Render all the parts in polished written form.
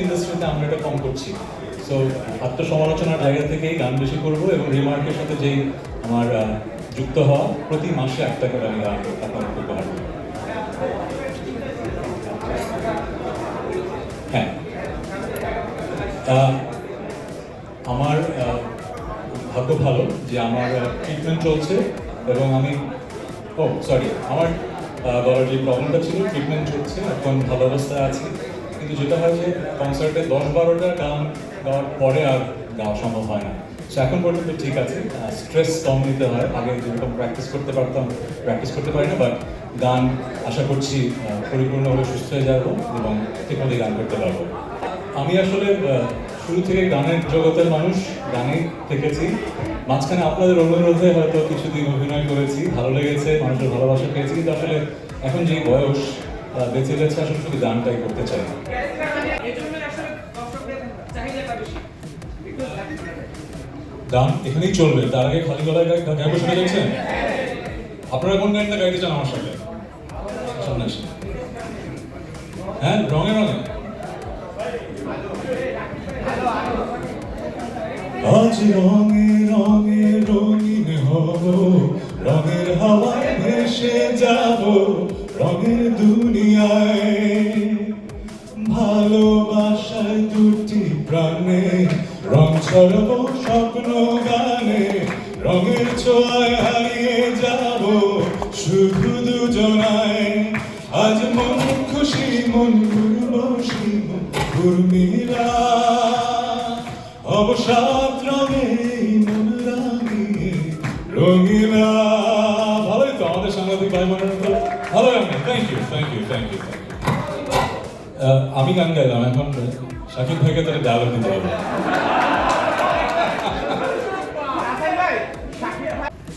ইন্ডাস্ট্রিতে আমরা এটা কম করছি। সো আত্মসমালোচনার জায়গা থেকেই গান বেশি করব এবং রিমার্কের সাথে যেই আমার যুক্ত হওয়া, প্রতি মাসে একটা করে আমি গান আপনাদের উপহার দেব। হ্যাঁ, আমার ভাগ্য ভালো যে আমার ট্রিটমেন্ট চলছে এবং আমি আমার গলার যে প্রবলেমটা ছিল, ট্রিটমেন্ট চলছে, এখন ভালো অবস্থায় আছি। কিন্তু যেটা হয় যে কনসার্টে 10-12টা গান গাওয়ার পরে আর গাওয়া সম্ভব হয় না। সো এখন পর্যন্ত ঠিক আছে, স্ট্রেস কম নিতে হয়। আগে যেরকম প্র্যাকটিস করতে পারতাম, প্র্যাকটিস করতে পারি না, বাট গান আশা করছি পরিপূর্ণভাবে সুস্থ হয়ে যাব এবং ঠিকমতো গান করতে পারবো। আমি আসলে শুরু থেকে গানের জগতের মানুষ, গানেই থেকেছি। মাঝখানে আপনাদের অনুরোধে হয়তো কিছুদিন অভিনয় করেছি, ভালো লেগেছে, মানুষের ভালোবাসা পেয়েছি, কিন্তু আসলে এখন যে বয়স বেঁচে গেছে, আসলে শুধু গানটাই করতে চাই। গান এখানেই চলবে, তার আগে খালি গলায় গাইবো শুনে দেখছেন? আপনারা কোন গানটা গাইতে চান আমার সাথে? সামনে আসেন। হ্যাঁ, রঙে রঙে। আজ রঙে রঙে রঙিন হব, রঙের হাওয়ায় ভেসে যাব, রঙের দুনিয়ায়। ভালোবাসায় দুটি প্রাণে রং ছড়াবো স্বপ্ন গানে, রঙের ছোঁয়ায় হারিয়ে যাব শুধু দুজনায়। আজ মন খুশি, মন উর্বশী, উর্মিলা, অবসাদ রঙে মন রাঙিয়ে রঙিলা। ভালোই তো, আমাদের সাংবাদিক ভাই বোনেরা তো ভালো গান। Thank you, thank you, thank you. আমি গান গাইলাম, এখন শাকিব ভাইকে তাহলে ডায়লগ দিতে হবে।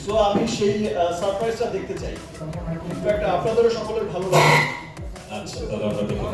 সো আমি সেই সারপ্রাইজটা দেখতে চাই। ইনফ্যাক্ট আপনাদেরও সকলের ভালো লাগে। আচ্ছা, তাহলে আমরা দেখে